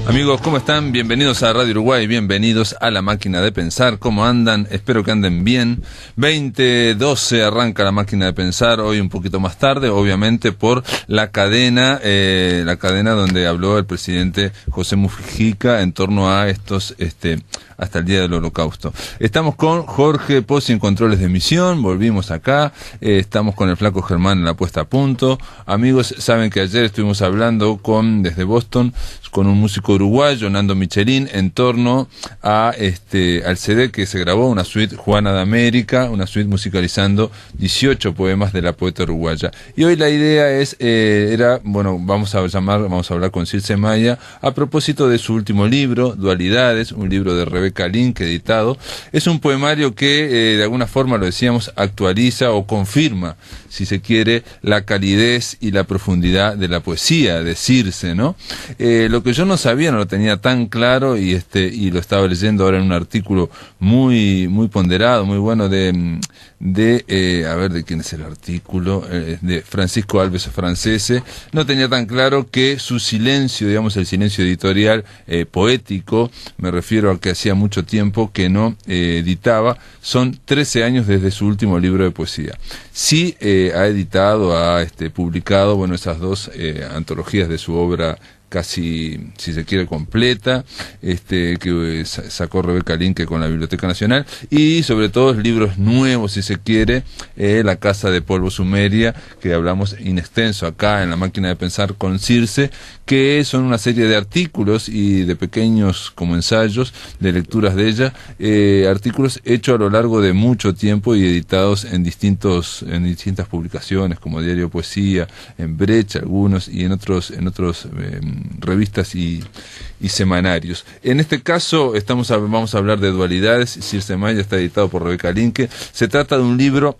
Amigos, ¿cómo están? Bienvenidos a Radio Uruguay, bienvenidos a La Máquina de Pensar. ¿Cómo andan? Espero que anden bien. 20:12 arranca La Máquina de Pensar, hoy un poquito más tarde, obviamente por la cadena donde habló el presidente José Mujica en torno a estos, hasta el día del Holocausto. Estamos con Jorge Pozzi en controles de emisión, volvimos acá, estamos con el flaco Germán en la puesta a punto. Amigos, saben que ayer estuvimos hablando desde Boston, con un músico uruguayo, Nando Michelin, en torno a al CD que se grabó, una suite Juana de América, una suite musicalizando 18 poemas de la poeta uruguaya. Y hoy la idea vamos a hablar con Circe Maya a propósito de su último libro, Dualidades, un libro de Rebeca Link, editado. Es un poemario que de alguna forma, lo decíamos, actualiza o confirma, si se quiere, la calidez y la profundidad de la poesía de Circe, ¿no? Lo que yo no sabía, no lo tenía tan claro, y lo estaba leyendo ahora en un artículo muy ponderado, muy bueno de quién es el artículo, de Francisco Alves Francese. No tenía tan claro que su silencio, digamos, el silencio editorial poético, me refiero a que hacía mucho tiempo que no editaba, son 13 años desde su último libro de poesía. Sí ha editado, ha publicado, esas dos antologías de su obra casi, si se quiere, completa, que sacó Rebeca Linke con la Biblioteca Nacional, y sobre todo libros nuevos, si se quiere, La Casa de Polvo Sumeria, que hablamos in extenso acá en La Máquina de Pensar con Circe, que son una serie de artículos y de pequeños como ensayos, de lecturas de ella, artículos hechos a lo largo de mucho tiempo y editados en distintas publicaciones, como Diario Poesía, en Brecha algunos, y en otros revistas y semanarios. En este caso vamos a hablar de Dualidades. Circe Maya está editado por Rebeca Linke. Se trata de un libro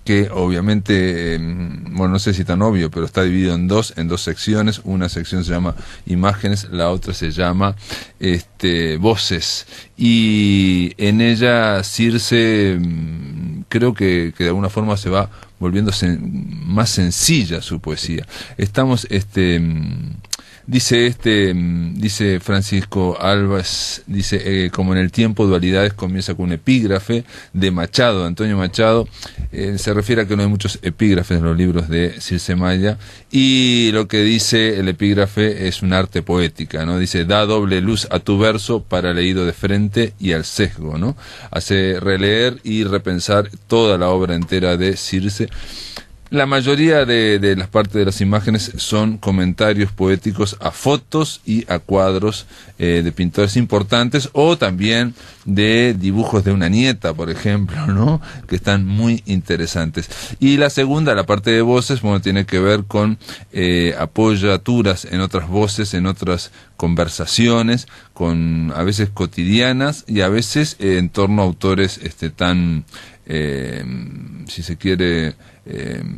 que obviamente, no sé si tan obvio, pero está dividido en dos secciones. Una sección se llama Imágenes, la otra se llama Voces. Y en ella Circe, creo que de alguna forma se va volviendo más sencilla su poesía. Estamos, dice Francisco Alves, como en el tiempo, Dualidades comienza con un epígrafe de Machado, Antonio Machado. Se refiere a que no hay muchos epígrafes en los libros de Circe Maya, y lo que dice el epígrafe es un arte poética, ¿no? Dice: da doble luz a tu verso para leído de frente y al sesgo, ¿no? Hace releer y repensar toda la obra entera de Circe. La mayoría de las partes de las imágenes son comentarios poéticos a fotos y a cuadros de pintores importantes, o también de dibujos de una nieta, por ejemplo, ¿no? Que están muy interesantes. Y la segunda, la parte de voces, tiene que ver con apoyaturas en otras voces, en otras conversaciones, a veces cotidianas, y a veces en torno a autores tan, si se quiere,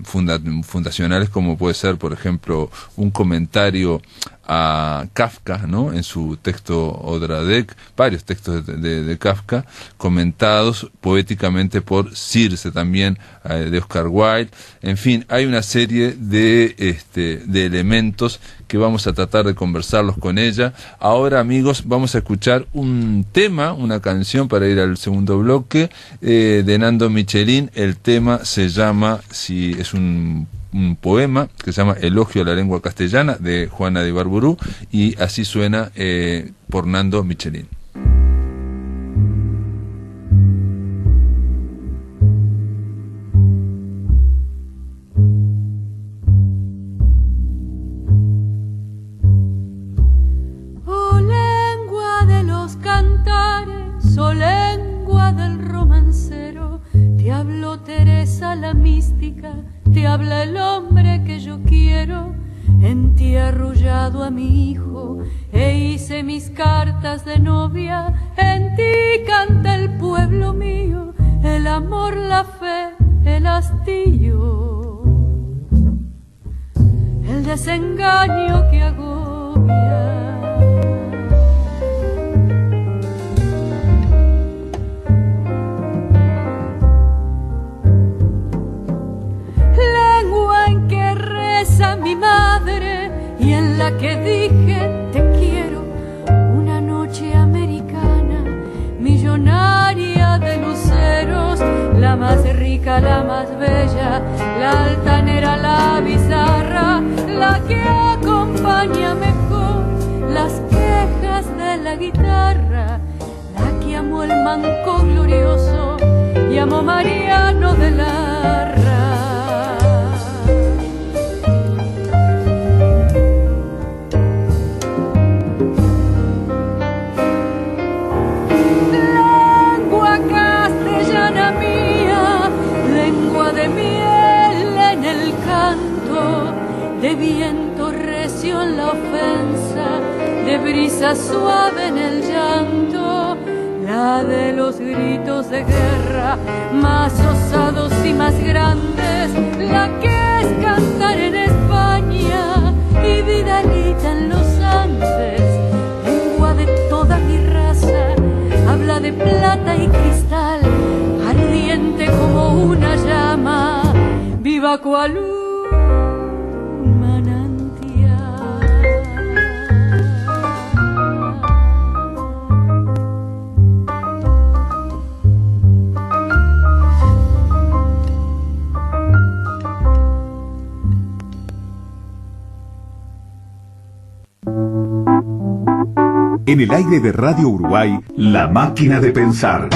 fundacionales, como puede ser, por ejemplo, un comentario a Kafka, ¿no? En su texto Odradek, varios textos de Kafka, comentados poéticamente por Circe, también de Oscar Wilde. En fin, hay una serie de elementos que vamos a tratar de conversarlos con ella. Ahora, amigos, vamos a escuchar un tema, una canción para ir al segundo bloque, de Nando Michelin. El tema se llama, es un poema que se llama Elogio a la lengua castellana, de Juana de Ibarburu, y así suena por Nando Michelin. Oh lengua de los cantares, oh lengua del romancero, te habló Teresa la mística, te habla el hombre que yo quiero. En ti he arrullado a mi hijo e hice mis cartas de novia. En ti canta el pueblo mío, el amor, la fe, el hastío, el desengaño que agobia. Mi madre, y en la que dije te quiero, canta la más bella, la altanera, la bizarra, la que acompaña mejor las quejas de la guitarra, la que amó el manco glorioso y amó Mariano de Larra. Lengua castellana mía, lengua de miel en el canto, de viento recio en la ofensa, de brisa suave en el llanto, la de los gritos de guerra, más osados y más grandes, la que es cantar en España y Vidalita en los Andes. Lengua de toda mi raza, habla de plata y cristal, ardiente como una llama, viva cual un manantial. En el aire de Radio Uruguay, La Máquina de Pensar.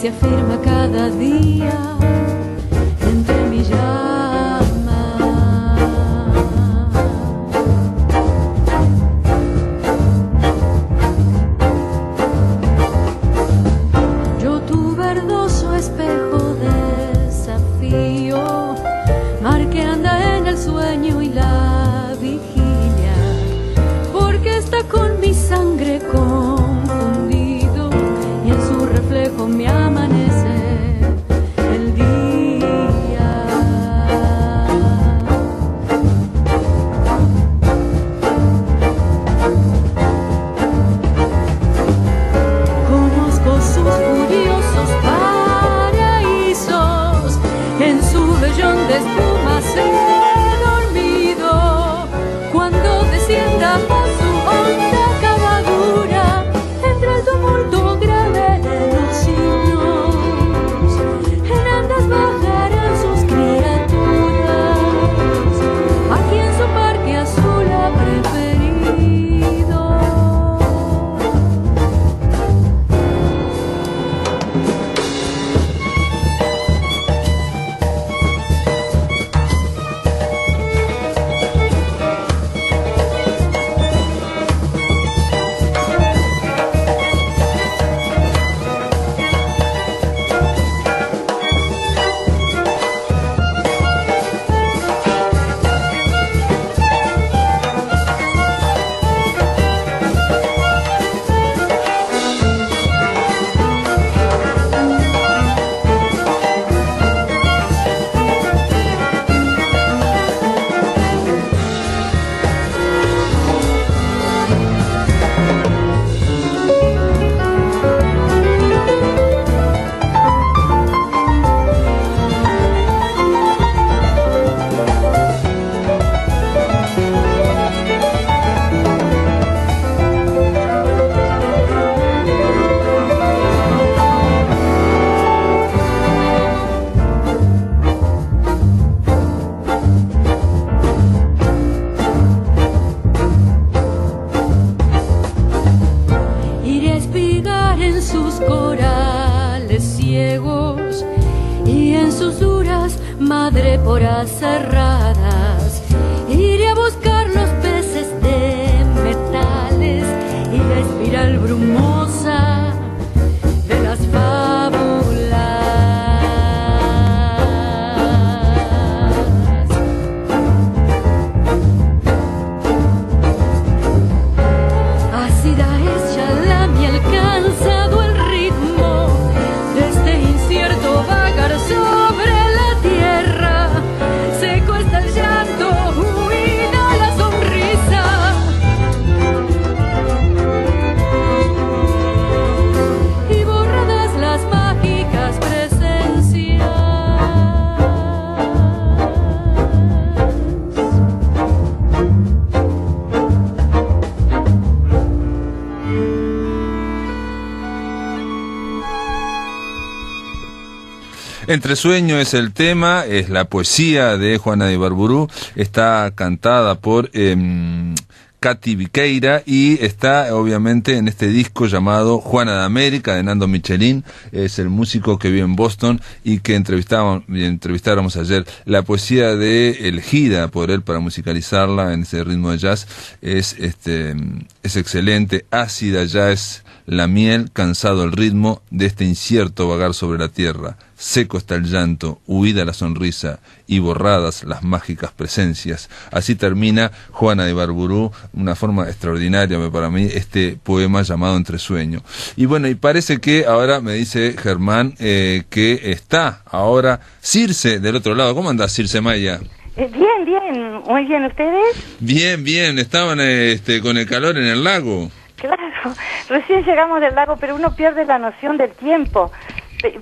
Se afirma cada día entre mi llama. Yo tu verdoso espejo de desafío, mar que anda en el sueño y la vigilia, porque está con mi sangre confundido y en su reflejo me amanece el día. Conozco sus furiosos paraísos, en su vellón de espuma se dormido, cuando descienda por su honda cabalgura, entre el tumulto grave de los signos, en andas bajarán sus criaturas, aquí en su parque azul ha preferido. Madreporas cerradas, iré a buscar los peces de metales y la espiral brumosa de las fábulas. Entre Sueños es el tema, es la poesía de Juana de Ibarburu, está cantada por Katy Viqueira y está obviamente en este disco llamado Juana de América de Nando Michelin, es el músico que vive en Boston y que entrevistáramos ayer. La poesía elegida por él para musicalizarla en ese ritmo de jazz es excelente, ácida ya es la miel, cansado el ritmo de este incierto vagar sobre la tierra. Seco está el llanto, huida la sonrisa y borradas las mágicas presencias. Así termina Juana de Ibarburu, una forma extraordinaria para mí, este poema llamado Entre Sueños. Y bueno, y parece que ahora me dice Germán que está ahora Circe del otro lado. ¿Cómo andás, Circe Maya? Bien, muy bien, ¿ustedes? Bien, estaban con el calor en el lago. Claro, recién llegamos del lago, pero uno pierde la noción del tiempo.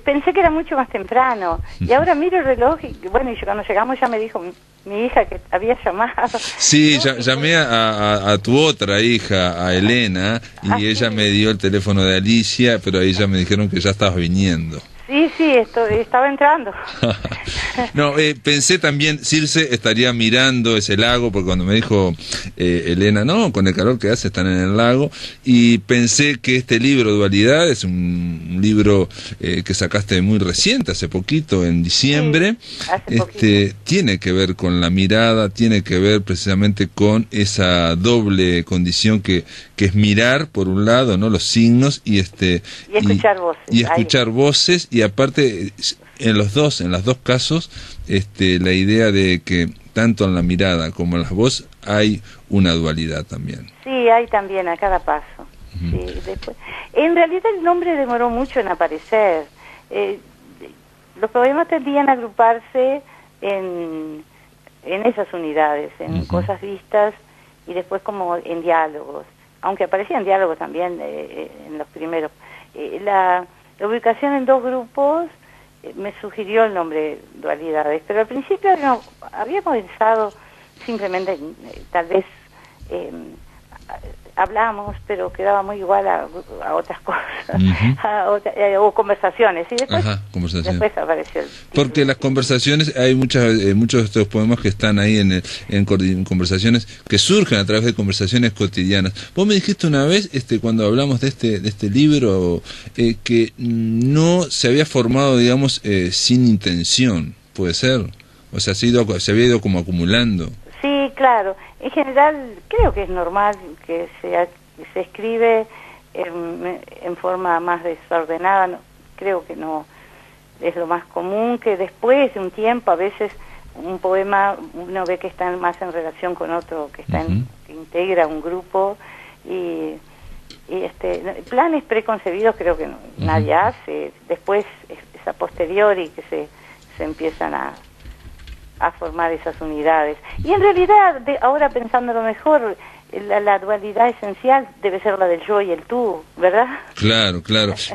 Pensé que era mucho más temprano, y ahora miro el reloj, y bueno, y cuando llegamos ya me dijo mi hija que había llamado. Sí, llamé a tu otra hija, a Elena, y ella me dio el teléfono de Alicia, pero ahí ya me dijeron que ya estabas viniendo. Sí, estaba entrando. No, pensé también, Circe estaría mirando ese lago, porque cuando me dijo Elena, no, con el calor que hace están en el lago, y pensé que este libro, Dualidad, es un libro que sacaste muy reciente, hace poquito, en diciembre, sí, hace poquito. Tiene que ver con la mirada, tiene que ver precisamente con esa doble condición que es mirar, por un lado, ¿no?, los signos, y escuchar voces. Y escuchar voces, y aparte en los dos casos la idea de que tanto en la mirada como en la voz hay una dualidad también. Sí, hay también a cada paso. Sí, después. En realidad el nombre demoró mucho en aparecer. Los poemas tendían a agruparse en esas unidades, en cosas vistas y después como en diálogos, aunque aparecían diálogos también en los primeros. La ubicación en dos grupos me sugirió el nombre Dualidades, pero al principio no, habíamos pensado simplemente, tal vez hablamos, pero quedaba muy igual a otras cosas, o conversaciones, y después, después apareció el título. Porque las conversaciones, hay muchos de estos poemas que están ahí en conversaciones, que surgen a través de conversaciones cotidianas. Vos me dijiste una vez, cuando hablamos de este libro, que no se había formado, digamos, sin intención, ¿puede ser? O sea, se había ido como acumulando. Sí, claro. En general, creo que es normal que se escribe en forma más desordenada. No, creo que no es lo más común, que después de un tiempo, a veces un poema uno ve que está más en relación con otro, que está que integra un grupo, y planes preconcebidos creo que nadie hace. Después es a posteriori que se empiezan a formar esas unidades. Y en realidad, ahora pensándolo mejor, la dualidad esencial debe ser la del yo y el tú, ¿verdad? Claro.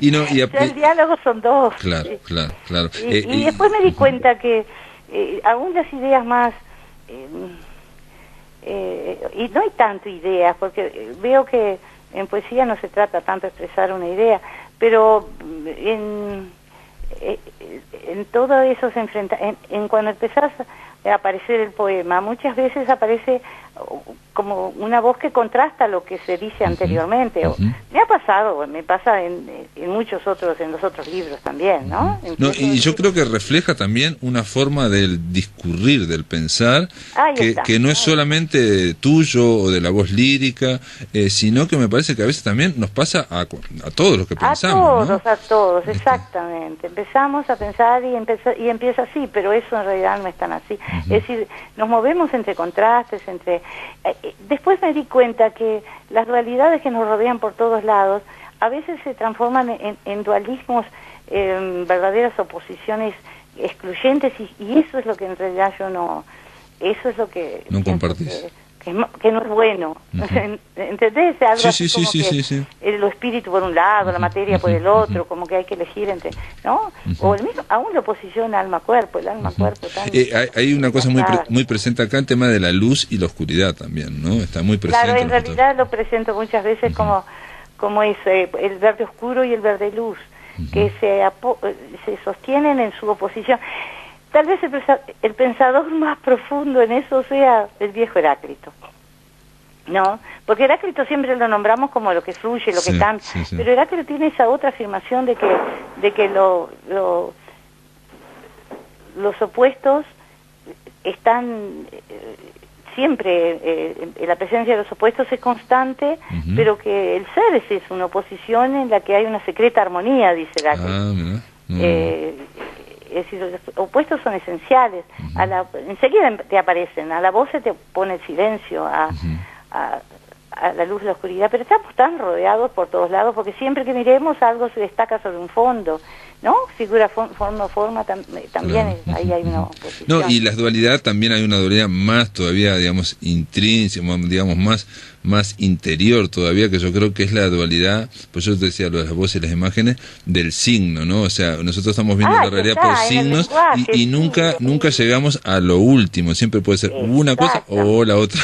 El diálogo son dos. Claro. Y después me di cuenta que aún las ideas más... y no hay tanto ideas, porque veo que en poesía no se trata tanto de expresar una idea, pero en todos esos enfrentamientos, cuando empezás a aparecer el poema, muchas veces aparece como una voz que contrasta lo que se dice anteriormente. Me pasa en muchos otros, en los otros libros también, ¿no? Y yo creo que refleja también una forma del discurrir, del pensar, que no es solamente tuyo o de la voz lírica, sino que me parece que a veces también nos pasa a todos los que pensamos. A todos, exactamente. Empezamos a pensar y empieza así, pero eso en realidad no es tan así. Es decir, nos movemos entre contrastes, después me di cuenta que las dualidades que nos rodean por todos lados a veces se transforman en dualismos, verdaderas oposiciones excluyentes, y eso es lo que en realidad eso es lo que no compartís, que no es bueno. ¿Entendés? Algo así como que el espíritu por un lado, la materia por el otro, como que hay que elegir entre, ¿no? O el mismo, aún la oposición alma-cuerpo, el alma-cuerpo. Hay una cosa muy presente acá, el tema de la luz y la oscuridad también, ¿no? Está muy presente. Claro, en realidad lo presento muchas veces como el verde oscuro y el verde luz. que se sostienen en su oposición. Tal vez el pensador más profundo en eso sea el viejo Heráclito, ¿no? Porque Heráclito siempre lo nombramos como lo que fluye, lo que cambia, pero Heráclito tiene esa otra afirmación de que los opuestos están siempre, la presencia de los opuestos es constante, pero que el ser es una oposición en la que hay una secreta armonía, dice Heráclito. Es decir, los opuestos son esenciales. Enseguida te aparecen, a la voz se te pone el silencio, a la luz, la oscuridad, pero estamos tan rodeados por todos lados, porque siempre que miremos algo se destaca sobre un fondo, ¿no? Figura, forma, también ahí hay una oposición. No, y la dualidad también hay una dualidad más todavía, digamos, intrínseca, digamos, más interior todavía, que yo creo que es la dualidad, pues yo te decía lo de las voces y las imágenes, del signo, ¿no? O sea, nosotros estamos viendo la realidad por signos y nunca llegamos a lo último, siempre puede ser una cosa o la otra,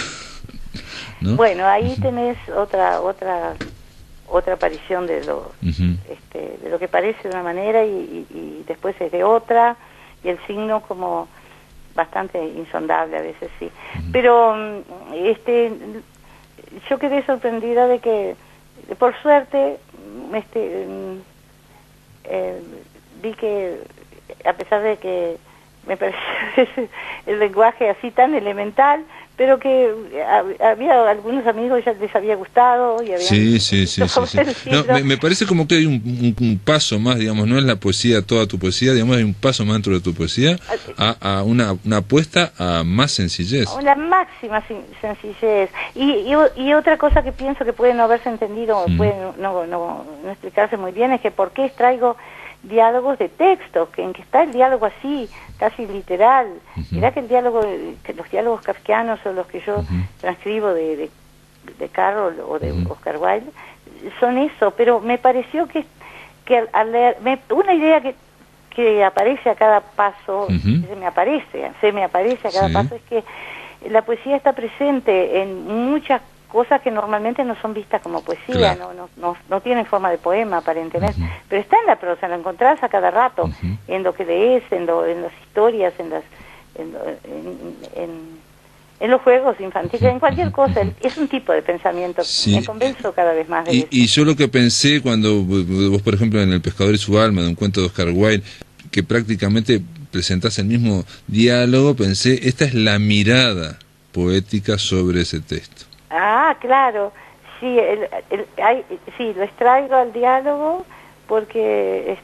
¿no? Bueno, ahí tenés otra aparición de lo de lo que parece de una manera y después es de otra, y el signo como bastante insondable a veces, sí. Pero yo quedé sorprendida de que, por suerte, vi que, a pesar de que me parece el lenguaje así tan elemental, pero que había algunos amigos ya les había gustado y habían... Sí. No, me parece como que hay un paso más, digamos, no es la poesía, toda tu poesía, digamos, hay un paso más dentro de tu poesía a una apuesta a más sencillez. La máxima sencillez. Y otra cosa que pienso que puede no haberse entendido, puede no explicarse muy bien, es que por qué traigo diálogos de texto, en que está el diálogo así, casi literal. Mirá que los diálogos kafkianos o los que yo transcribo de Carroll o de Oscar Wilde son eso, pero me pareció que al leer, una idea que aparece a cada paso, se me aparece a cada paso, es que la poesía está presente en muchas cosas que normalmente no son vistas como poesía, claro. no tienen forma de poema aparentemente, pero está en la prosa, lo encontrás a cada rato, en lo que lees, en las historias, en los juegos infantiles, en cualquier cosa. Es un tipo de pensamiento, me convenzo cada vez más de eso. Y yo lo que pensé cuando vos, por ejemplo, en El pescador y su alma, de un cuento de Oscar Wilde, que prácticamente presentás el mismo diálogo, pensé, esta es la mirada poética sobre ese texto. Ah, claro, sí, sí, lo extraigo al diálogo porque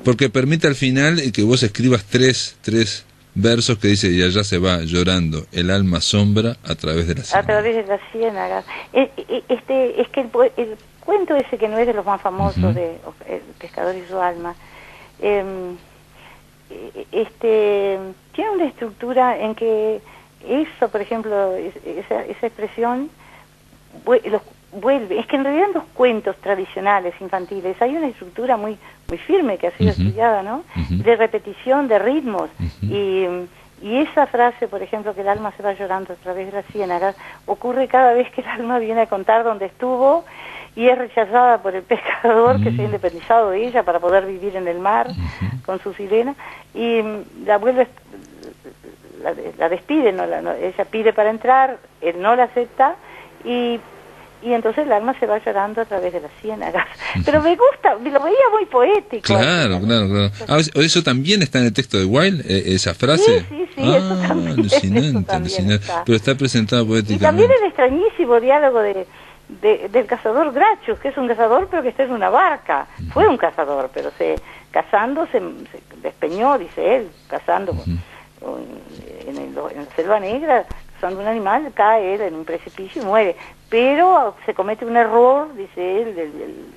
porque permite al final que vos escribas tres versos que dice: y allá se va llorando el alma sombra a través de la ciénaga. A través de la ciénaga. Es que el cuento ese, que no es de los más famosos, de El pescador y su alma, tiene una estructura en que eso, por ejemplo, esa expresión vuelve. Es que en realidad en los cuentos tradicionales infantiles hay una estructura muy firme que ha sido estudiada, ¿no? De repetición, de ritmos. Y esa frase, por ejemplo, que el alma se va llorando a través de la ciénaga, ocurre cada vez que el alma viene a contar dónde estuvo y es rechazada por el pescador que se ha independizado de ella para poder vivir en el mar con su sirena, y la vuelve... La despide, ella pide para entrar, él no la acepta y entonces el alma se va llorando a través de las ciénagas. Pero me gusta, lo veía muy poético. Claro. ¿Eso también está en el texto de Wilde, esa frase? Sí, eso también. Alucinante. Está. Pero está presentado poéticamente. Y también el extrañísimo diálogo del cazador Grachus, que es un cazador pero que está en una barca. Fue un cazador, pero cazando se despeñó, dice él, cazando... En la selva negra, cazando un animal, cae él en un precipicio y muere. Pero se comete un error, dice él, del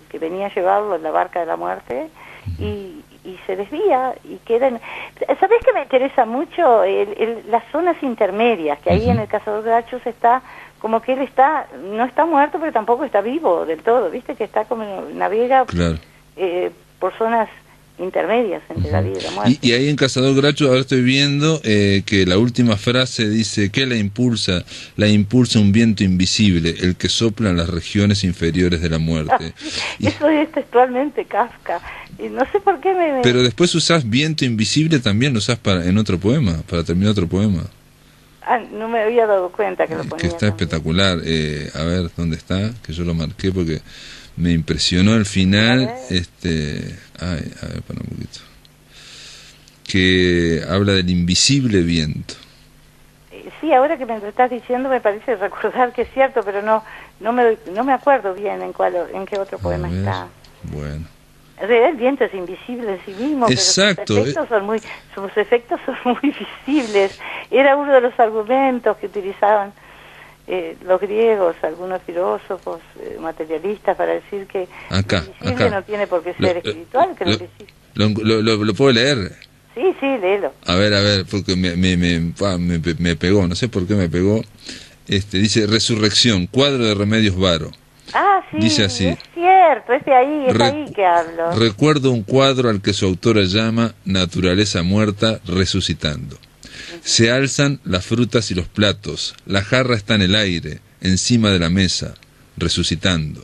que venía a llevarlo en la barca de la muerte, y se desvía y queda en... ¿Sabés qué me interesa mucho? Las zonas intermedias, que ahí en el cazador de Grachus está como que él no está muerto, pero tampoco está vivo del todo, ¿viste? Que está como navega por zonas intermedias entre la vida y la muerte. Y ahí en Cazador Gracho ahora estoy viendo que la última frase dice que la impulsa un viento invisible, el que sopla en las regiones inferiores de la muerte. Eso es textualmente Kafka, y no sé por qué Pero después usás viento invisible, también lo usás en otro poema, para terminar otro poema. No me había dado cuenta que lo ponía. Que está espectacular. A ver, ¿dónde está? Que yo lo marqué porque me impresionó el final. A ver, para un poquito. Que habla del invisible viento. Sí, ahora que me lo estás diciendo me parece recordar que es cierto, pero no me acuerdo bien en qué otro poema está. Bueno. En realidad el viento es invisible en sí mismo, exacto, pero sus efectos son muy visibles. Era uno de los argumentos que utilizaban los griegos, algunos filósofos materialistas, para decir que acá no tiene por qué ser espiritual. ¿Lo puedo leer? Sí, léelo. A ver, porque me pegó, no sé por qué me pegó. Dice Resurrección, cuadro de Remedios Varo. Sí, dice así, es cierto, es ahí que hablo. Recuerdo un cuadro al que su autora llama Naturaleza muerta resucitando. Se alzan las frutas y los platos, la jarra está en el aire, encima de la mesa, resucitando.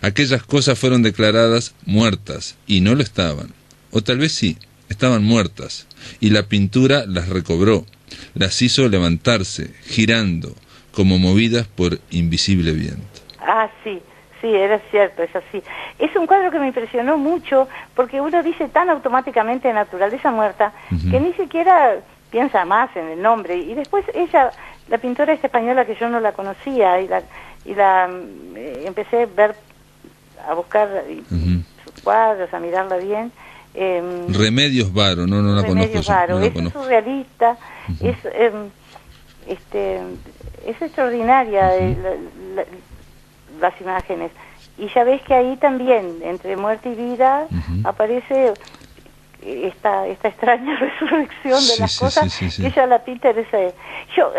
Aquellas cosas fueron declaradas muertas, y no lo estaban. O tal vez sí, estaban muertas, y la pintura las recobró, las hizo levantarse, girando, como movidas por invisible viento. Sí, era cierto, es así. Es un cuadro que me impresionó mucho, porque uno dice tan automáticamente naturaleza muerta, que ni siquiera piensa más en el nombre. Y después ella, la pintora esta española, que yo no la conocía, y la empecé a buscar sus cuadros, a mirarla bien. Remedios Varo, no la conozco. Remedios Varo, es surrealista, es extraordinaria las imágenes, y ya ves que ahí también entre muerte y vida aparece esta extraña resurrección de las cosas. Que ella la pinta en ese.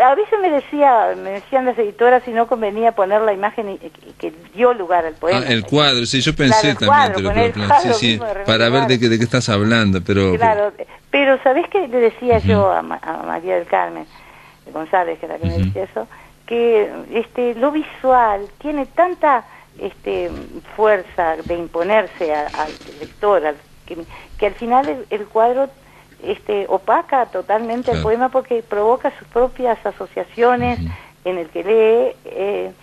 A veces me decían las editoras si no convenía poner la imagen que dio lugar al poema. El cuadro, sí, yo pensé para ver de qué estás hablando, pero pero ¿sabés qué le decía yo a María del Carmen González, que es la que me decía eso? Que lo visual tiene tanta fuerza de imponerse al lector, que al final el cuadro opaca totalmente el poema, porque provoca sus propias asociaciones en el que lee.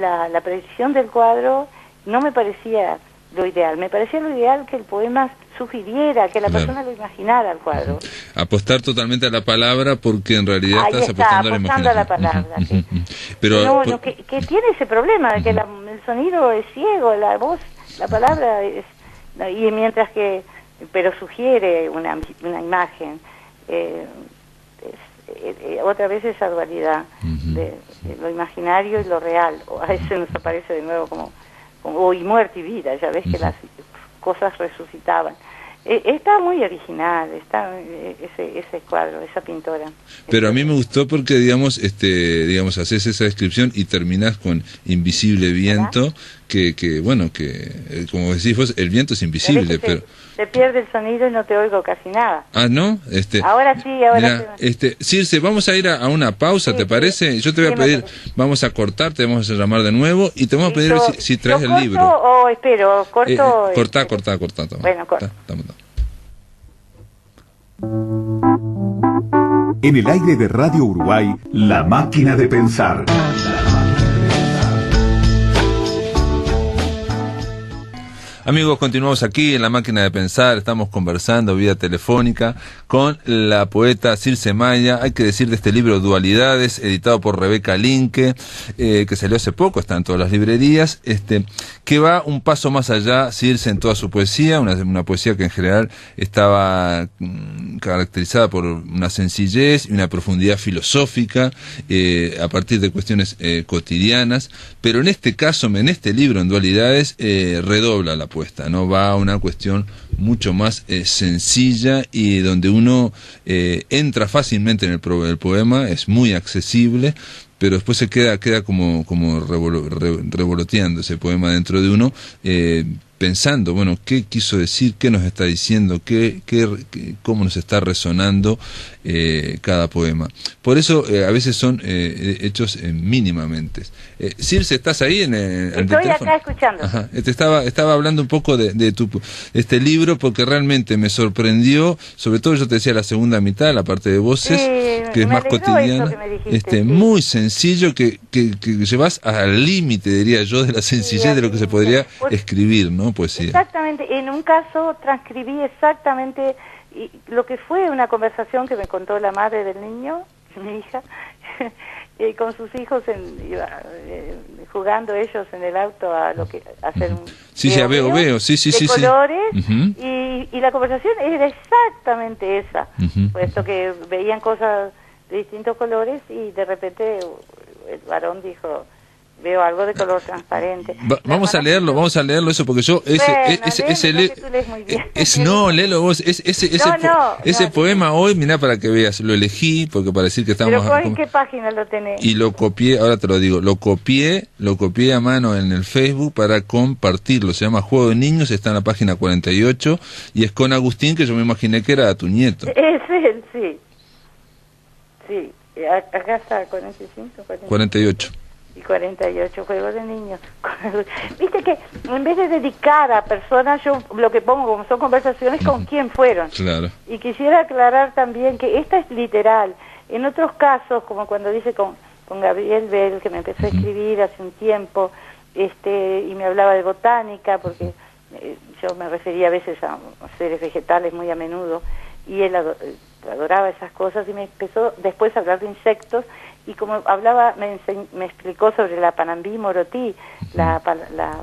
La predicción del cuadro no me parecía lo ideal, me parecía lo ideal que el poema sugiriera, que la persona lo imaginara al cuadro. Apostar totalmente a la palabra, porque en realidad estás apostando a la palabra. Pero que tiene ese problema de que el sonido es ciego, la voz, la palabra es, y mientras que pero sugiere una imagen, otra vez esa dualidad de lo imaginario y lo real, o a veces nos aparece de nuevo como y muerte y vida, ya ves que las cosas resucitaban. Está muy original, ese cuadro, esa pintora. Pero a mí me gustó porque, digamos, haces esa descripción y terminás con invisible viento, que como decís vos, el viento es invisible, pero se pierde el sonido y no te oigo casi nada. ¿No? Ahora sí, ahora sí. Circe, vamos a ir a una pausa, ¿te parece? Yo te voy a pedir, vamos a cortar, te vamos a llamar de nuevo y te vamos a pedir si traes el libro. O espero, corto. Cortá. Bueno, corta. En el aire de Radio Uruguay, La Máquina de Pensar. Amigos, continuamos aquí en La Máquina de Pensar, estamos conversando vía telefónica con la poeta Circe Maya. Hay que decir de este libro Dualidades, editado por Rebeca Linke, que salió hace poco, está en todas las librerías, que va un paso más allá, Circe, en toda su poesía, una poesía que en general estaba caracterizada por una sencillez y una profundidad filosófica, a partir de cuestiones cotidianas, pero en este caso, en este libro, en Dualidades, redobla la poesía, ¿no? Va a una cuestión mucho más sencilla y donde uno entra fácilmente en el poema, es muy accesible, pero después se queda como revoloteando ese poema dentro de uno, pensando, bueno, qué quiso decir, qué nos está diciendo, cómo nos está resonando cada poema. Por eso a veces son hechos mínimamente. Circe, ¿estás ahí en el Estoy teléfono? acá escuchando. Ajá. Estaba hablando un poco de este libro porque realmente me sorprendió, sobre todo yo te decía la segunda mitad, la parte de voces, Sí, que es me más alegró cotidiana, eso que me dijiste, sí. muy sencillo, que llevas al límite, diría yo, de la sencillez de lo que se podría escribir, ¿no? Poesía. Exactamente, en un caso transcribí exactamente lo que fue una conversación que me contó la madre del niño, mi hija, con sus hijos jugando ellos en el auto a hacer un sí, ya veo, sí, de colores, Uh-huh. y la conversación era exactamente esa, Uh-huh. puesto que veían cosas de distintos colores y de repente el varón dijo: veo algo de color transparente. Vamos a leerlo eso, porque yo léelo vos, ese poema hoy, mirá, para que veas, lo elegí porque para decir que estamos. ¿Pero en qué página lo tenés? Y lo copié, ahora te lo digo, lo copié a mano en el Facebook para compartirlo. Se llama Juego de Niños, está en la página 48 y es con Agustín, que yo me imaginé que era tu nieto. Es él, sí. Sí, acá está 45, 48. Y 48 juegos de niños. Viste que en vez de dedicar a personas, yo lo que pongo como son conversaciones con quién fueron. Claro. Y quisiera aclarar también que esta es literal. En otros casos, como cuando dice con Gabriel Bell, que me empezó a escribir hace un tiempo, y me hablaba de botánica, porque yo me refería a veces a seres vegetales muy a menudo, y él adoraba esas cosas, y me empezó después a hablar de insectos, y como hablaba, me explicó sobre la Panambí morotí, la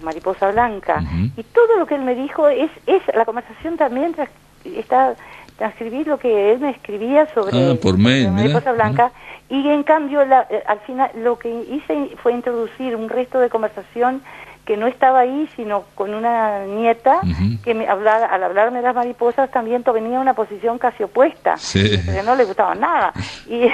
mariposa blanca, y todo lo que él me dijo es la conversación también está transcribir lo que él me escribía sobre, por mail, la mariposa blanca, y en cambio al final lo que hice fue introducir un resto de conversación que no estaba ahí, sino con una nieta que al hablarme de las mariposas también venía una posición casi opuesta, que no le gustaba nada. Y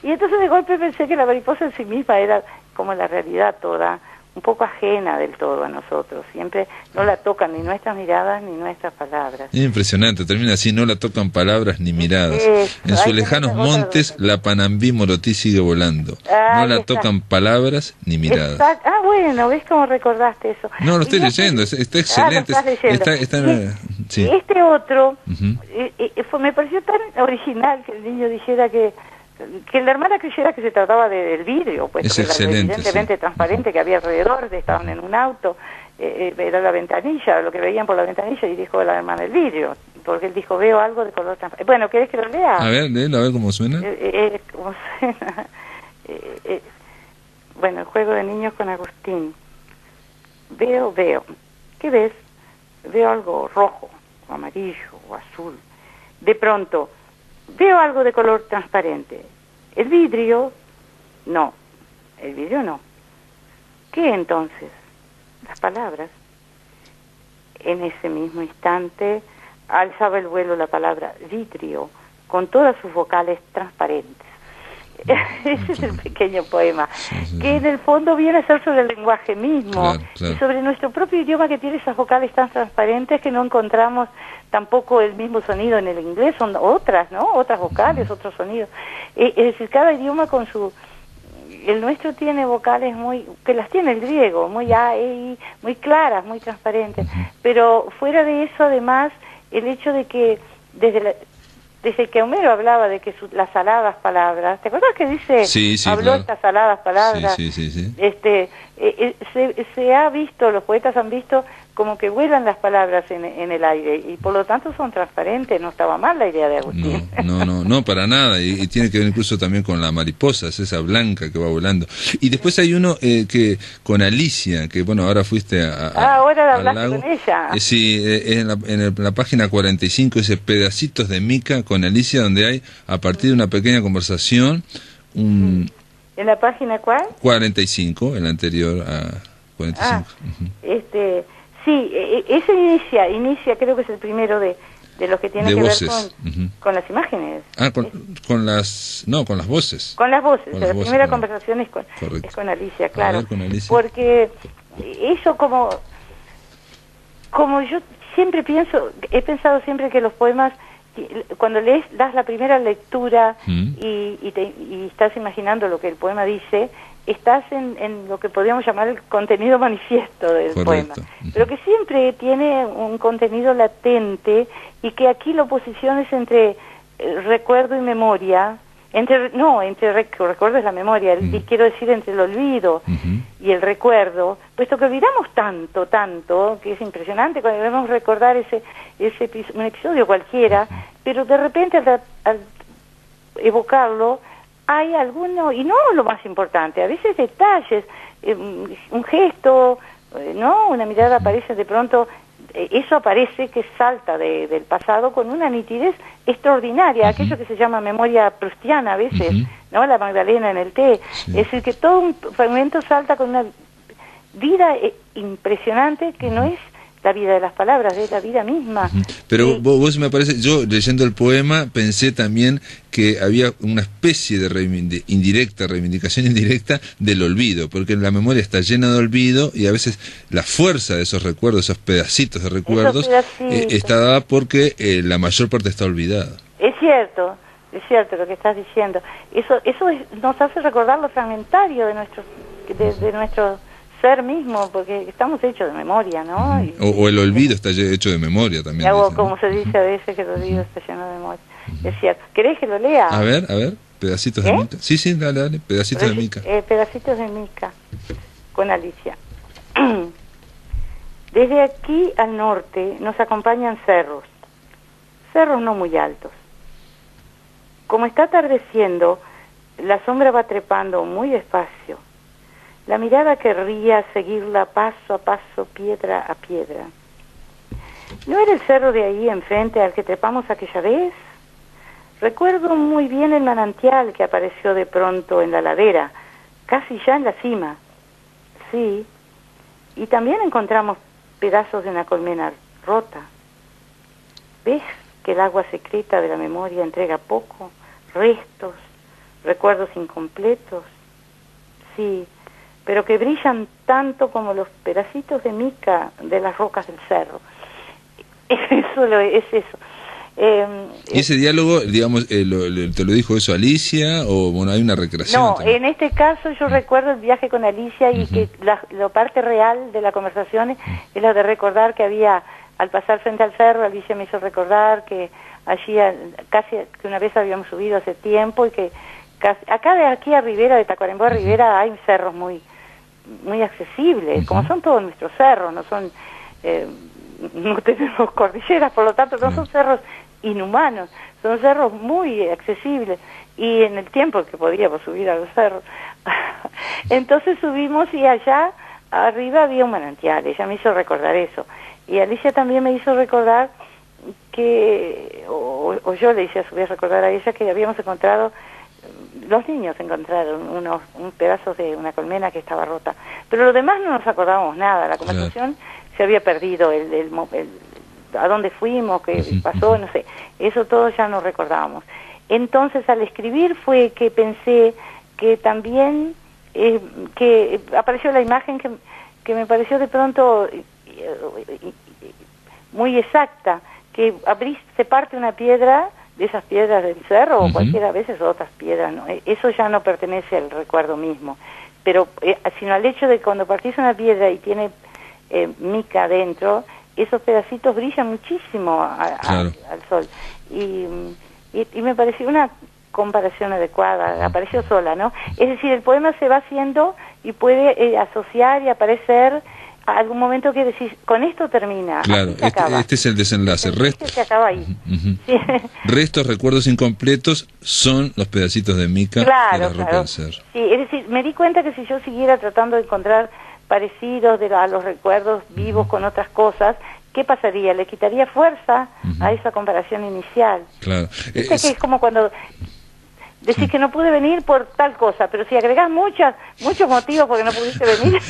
entonces de golpe pensé que la mariposa en sí misma era como la realidad toda, un poco ajena del todo a nosotros. Siempre no la tocan ni nuestras miradas ni nuestras palabras. Es impresionante, termina así: no la tocan palabras ni miradas. En sus lejanos montes la Panambí morotí sigue volando. No la tocan palabras ni miradas. Bueno, ¿ves cómo recordaste eso? No, lo estoy leyendo, está excelente. Sí. Este otro me pareció tan original que el niño dijera que la hermana creyera que se trataba del vidrio, pues es excelente, evidentemente transparente que había alrededor, estaban en un auto, era la ventanilla, lo que veían por la ventanilla, y dijo la hermana el vidrio, porque él dijo: veo algo de color transparente. Bueno, ¿querés que lo lea? A ver, léelo, a ver cómo suena. ¿Cómo suena? Bueno, el juego de niños con Agustín. Veo. ¿Qué ves? Veo algo rojo, o amarillo, o azul. De pronto, veo algo de color transparente. El vidrio no. ¿Qué entonces? Las palabras. En ese mismo instante alzaba el vuelo la palabra vidrio con todas sus vocales transparentes. Ese es el pequeño poema, que en el fondo viene a ser sobre el lenguaje mismo, claro. Y sobre nuestro propio idioma, que tiene esas vocales tan transparentes que no encontramos tampoco el mismo sonido en el inglés, son otras, ¿no? Otras vocales, otros sonidos. Es decir, cada idioma con su... El nuestro tiene vocales que las tiene el griego, muy muy claras, muy transparentes. Pero fuera de eso, además, el hecho de que desde que Homero hablaba de que las aladas palabras, ¿te acuerdas que dice, habló claro. Estas aladas palabras? Sí. Se ha visto, los poetas han visto como que vuelan las palabras en el aire, y por lo tanto son transparentes. No estaba mal la idea de Agustín. No, para nada, y tiene que ver incluso también con la mariposa, es esa blanca que va volando. Y después hay uno que con Alicia, que bueno, ahora fuiste ahora hablaste con ella. Sí, en la página 45 dice pedacitos de mica con Alicia, donde hay, a partir de una pequeña conversación, ¿En la página cuál? 45, en la anterior a 45. Sí, ese inicia, creo que es el primero de los que tiene que voces. Ver con las imágenes. Con las voces. Con las voces, la primera conversación es con Alicia, claro. Con Alicia. Porque eso como... como yo siempre he pensado siempre que los poemas, cuando das la primera lectura y estás imaginando lo que el poema dice, estás en lo que podríamos llamar el contenido manifiesto del poema, pero que siempre tiene un contenido latente y que aquí la oposición es entre recuerdo y memoria, recuerdo es la memoria, y quiero decir entre el olvido y el recuerdo, puesto que olvidamos tanto, que es impresionante cuando debemos recordar un episodio cualquiera, pero de repente al evocarlo hay alguno, y no lo más importante, a veces detalles, un gesto, ¿no? Una mirada aparece de pronto, eso aparece que salta del pasado con una nitidez extraordinaria, aquello que se llama memoria prustiana a veces, ¿no? La Magdalena en el té, es decir, que todo un fragmento salta con una vida impresionante que no es la vida de las palabras, es la vida misma. Pero vos me parece, yo leyendo el poema pensé también que había una especie de reivindicación indirecta del olvido, porque la memoria está llena de olvido y a veces la fuerza de esos recuerdos, esos pedacitos de recuerdos, está dada porque la mayor parte está olvidada. Es cierto lo que estás diciendo. Eso nos hace recordar lo fragmentario de nuestro ser mismo, porque estamos hechos de memoria, ¿no? O el olvido está hecho de memoria también. Dicen, como se dice a veces que el olvido está lleno de memoria. Es cierto. ¿Querés que lo lea? A ver, pedacitos de Mica. Sí, dale, pedacitos de Mica. Pedacitos de Mica, con Alicia. Desde aquí al norte nos acompañan cerros no muy altos. Como está atardeciendo, la sombra va trepando muy despacio. La mirada querría seguirla paso a paso, piedra a piedra. ¿No era el cerro de ahí enfrente al que trepamos aquella vez? Recuerdo muy bien el manantial que apareció de pronto en la ladera, casi ya en la cima. Sí, y también encontramos pedazos de una colmena rota. ¿Ves que el agua secreta de la memoria entrega poco? Restos, recuerdos incompletos. Sí, pero que brillan tanto como los pedacitos de mica de las rocas del cerro. Es eso. ¿Y ese diálogo, digamos, te lo dijo eso Alicia o bueno, hay una recreación? No, también. En este caso yo recuerdo el viaje con Alicia y que la parte real de la conversación es la de recordar que había, al pasar frente al cerro, Alicia me hizo recordar que allí casi que una vez habíamos subido hace tiempo y que acá de aquí a Rivera, de Tacuarembó a Rivera, hay cerros muy accesibles, como son todos nuestros cerros, no tenemos cordilleras, por lo tanto no son cerros inhumanos, son cerros muy accesibles y en el tiempo que podíamos subir a los cerros. Entonces subimos y allá arriba había un manantial, ella me hizo recordar eso y Alicia también me hizo recordar que, o yo le hice a su vez recordar a ella que habíamos encontrado, los niños encontraron un pedazo de una colmena que estaba rota, pero lo demás no nos acordábamos nada, la conversación se había perdido, a dónde fuimos, qué pasó, no sé, eso todo ya no recordábamos. Entonces al escribir fue que pensé que también que apareció la imagen que me pareció de pronto muy exacta, que se parte una piedra de esas piedras del cerro o cualquiera, a veces otras piedras, ¿no? Eso ya no pertenece al recuerdo mismo, pero sino al hecho de que cuando partís una piedra y tiene mica adentro, esos pedacitos brillan muchísimo al sol y me pareció una comparación adecuada, apareció sola, ¿no? Es decir, el poema se va haciendo y puede asociar y aparecer a algún momento que decís, con esto termina. Claro, este es el desenlace. Se acaba ahí. Sí. Restos, recuerdos incompletos son los pedacitos de mica de la roca del cerro. Sí, es decir, me di cuenta que si yo siguiera tratando de encontrar parecidos a los recuerdos vivos con otras cosas, ¿qué pasaría? Le quitaría fuerza a esa comparación inicial. Claro. Que es como cuando decís que no pude venir por tal cosa, pero si agregás muchos motivos porque no pudiste venir,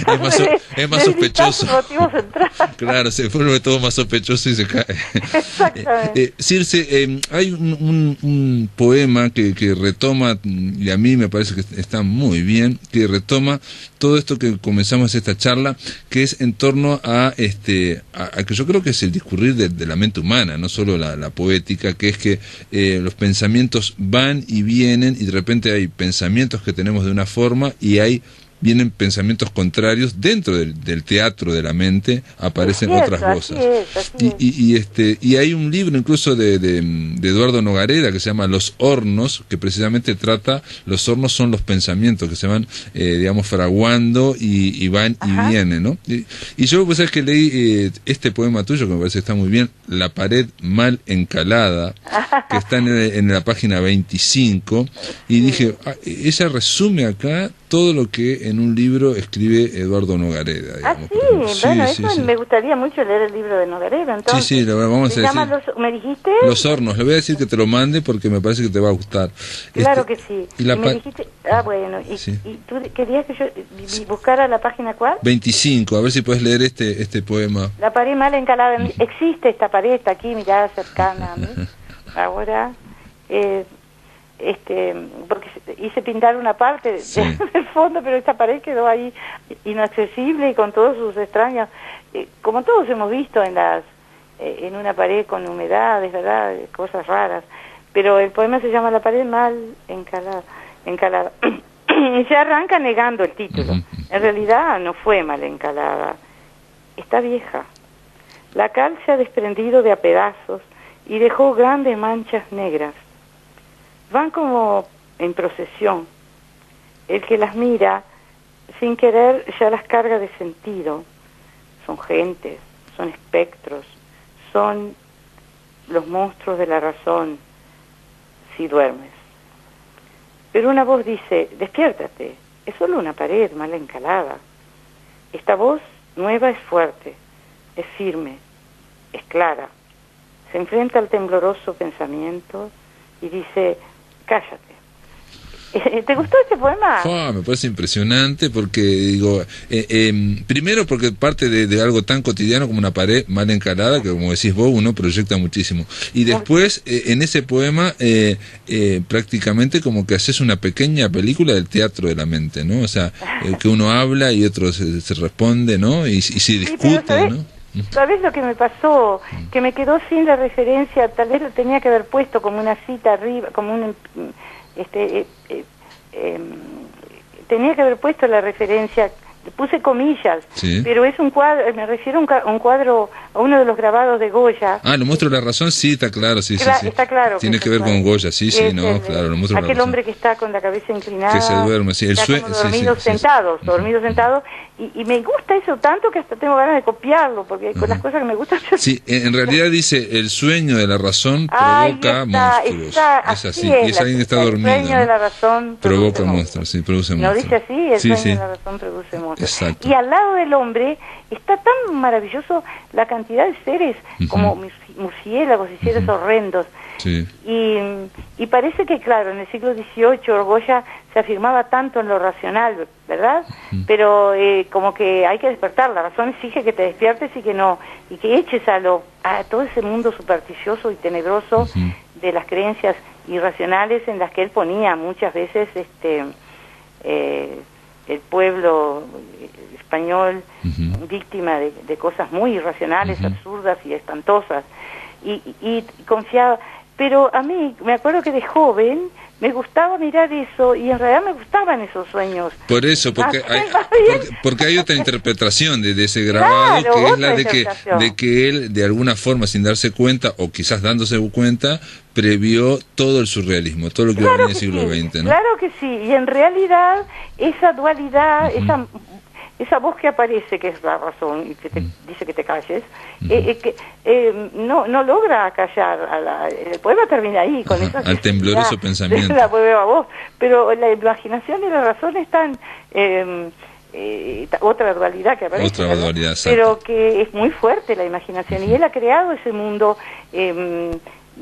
es más sospechoso. Motivo central. Claro, se vuelve todo más sospechoso y se cae. Exactamente. Circe, hay un poema que retoma, y a mí me parece que está muy bien, que retoma todo esto que comenzamos esta charla, que es en torno a que yo creo que es el discurrir de la mente humana, no solo la poética, que es que los pensamientos van y vienen, y de repente hay pensamientos que tenemos de una forma y vienen pensamientos contrarios dentro del teatro de la mente, aparecen otras cosas. Y hay un libro incluso de Eduardo Nogareda que se llama Los Hornos, que precisamente trata, los hornos son los pensamientos que se van, digamos, fraguando y van y vienen, ¿no? Y yo, pues, es que leí este poema tuyo, que me parece que está muy bien, La pared mal encalada, que está en la página 25, y dije, ella resume acá todo lo que en un libro escribe Eduardo Nogareda. Digamos, eso me gustaría mucho leer el libro de Nogareda, entonces. Sí, vamos a decir. ¿Me dijiste? Los Hornos, le voy a decir que te lo mande porque me parece que te va a gustar. Claro que sí. Y me dijiste, bueno, y tú querías que yo buscara la página ¿cuál? 25, a ver si puedes leer este poema. La pared mal encalada, existe esta pared, está aquí, mirá, cercana a mí. Ahora, porque hice pintar una parte del fondo, pero esta pared quedó ahí inaccesible y con todos sus extraños, como todos hemos visto en una pared con humedades, ¿verdad? Cosas raras, pero el poema se llama La pared mal encalada. Y se arranca negando el título. En realidad no fue mal encalada, está vieja. La cal se ha desprendido de a pedazos y dejó grandes manchas negras. Van como en procesión. El que las mira, sin querer, ya las carga de sentido. Son gentes, son espectros, son los monstruos de la razón, si duermes. Pero una voz dice, despiértate, es solo una pared mal encalada. Esta voz nueva es fuerte, es firme, es clara. Se enfrenta al tembloroso pensamiento y dice, cállate. ¿Te gustó este poema? Me parece impresionante porque, digo, primero porque parte de algo tan cotidiano como una pared mal encalada, que como decís vos, uno proyecta muchísimo. Y después, en ese poema, prácticamente como que haces una pequeña película del teatro de la mente, ¿no? O sea, que uno habla y otro se responde, ¿no? Y se discute, ¿no? ¿Sabés lo que me pasó? Que me quedó sin la referencia, tal vez lo tenía que haber puesto como una cita arriba, como un... tenía que haber puesto la referencia, puse comillas, pero es un cuadro, me refiero a un cuadro, a uno de los grabados de Goya. Lo muestro la razón, sí, está claro, sí. Está claro. Tiene que ver con Goya, claro, lo muestro. Aquel hombre que está con la cabeza inclinada, que se duerme, dormidos sentados, y me gusta eso tanto que hasta tengo ganas de copiarlo, porque con las cosas que me gustan. Sí, en realidad dice, el sueño de la razón provoca monstruos. Es así, y es alguien que está dormido. El sueño de la razón provoca monstruos, produce monstruos. ¿No dice así? El sueño de la razón produce monstruos. Exacto. Y al lado del hombre está tan maravilloso la cantidad de seres como murciélagos y seres horrendos. Sí. Y parece que, claro, en el siglo XVIII Goya se afirmaba tanto en lo racional, ¿verdad? Pero como que hay que despertar, la razón exige que te despiertes y que eches a todo ese mundo supersticioso y tenebroso de las creencias irracionales en las que él ponía muchas veces el pueblo español víctima de cosas muy irracionales, absurdas y espantosas, y confiaba. Pero a mí, me acuerdo que de joven me gustaba mirar eso y en realidad me gustaban esos sueños. Por eso, porque hay otra interpretación de ese grabado, claro, que es la de que él, de alguna forma, sin darse cuenta, o quizás dándose cuenta, previó todo el surrealismo, todo lo que venía del siglo XX, ¿no? Claro que sí, y en realidad esa dualidad, esa voz que aparece, que es la razón y que te dice que te calles, no logra callar. El poema termina ahí, con esa al tembloroso pensamiento. La nueva voz, pero la imaginación y la razón están... otra dualidad que aparece, otra dualidad, pero que es muy fuerte la imaginación, y él ha creado ese mundo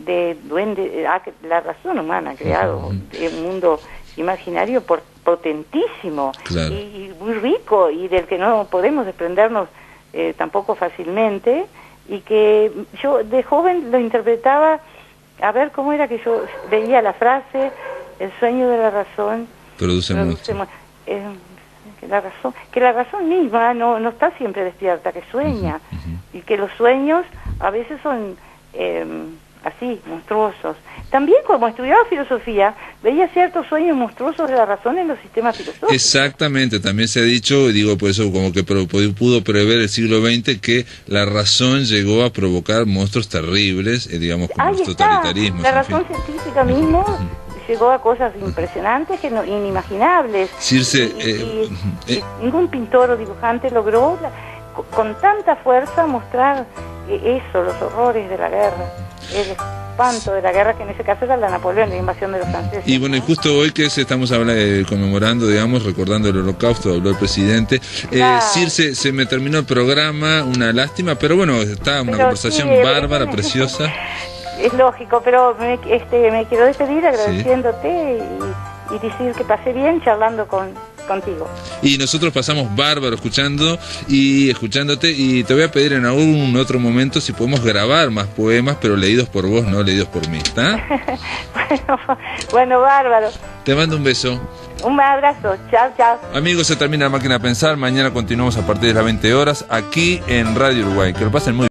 de duende, la razón humana ha creado un mundo imaginario potentísimo, claro, y muy rico, y del que no podemos desprendernos tampoco fácilmente, y que yo de joven lo interpretaba, a ver cómo era que yo veía la frase, el sueño de la razón produce que la razón misma no está siempre despierta, que sueña, y que los sueños a veces son así, monstruosos. También como estudiaba filosofía, veía ciertos sueños monstruosos de la razón en los sistemas filosóficos. Exactamente, también se ha dicho, digo, por eso como que pudo prever el siglo XX que la razón llegó a provocar monstruos terribles, digamos, como los totalitarismos. La razón científica mismo llegó a cosas impresionantes, inimaginables. Circe, y ningún pintor o dibujante logró con tanta fuerza mostrar eso, los horrores de la guerra, el espanto de la guerra, que en ese caso era la Napoleón, la invasión de los franceses. Y bueno, y justo hoy que estamos conmemorando, digamos, recordando el Holocausto, habló el presidente. Claro. Circe, se me terminó el programa, una lástima, pero bueno, está una conversación bárbara, preciosa. Es lógico, pero me quiero despedir agradeciéndote y decir que pasé bien charlando contigo. Y nosotros pasamos bárbaro escuchándote, y te voy a pedir en algún otro momento si podemos grabar más poemas, pero leídos por vos, no leídos por mí, ¿está? bueno, bárbaro. Te mando un beso. Un abrazo, chao, chao. Amigos, se termina La Máquina de Pensar, mañana continuamos a partir de las 20 horas aquí en Radio Uruguay. Que lo pasen muy bien.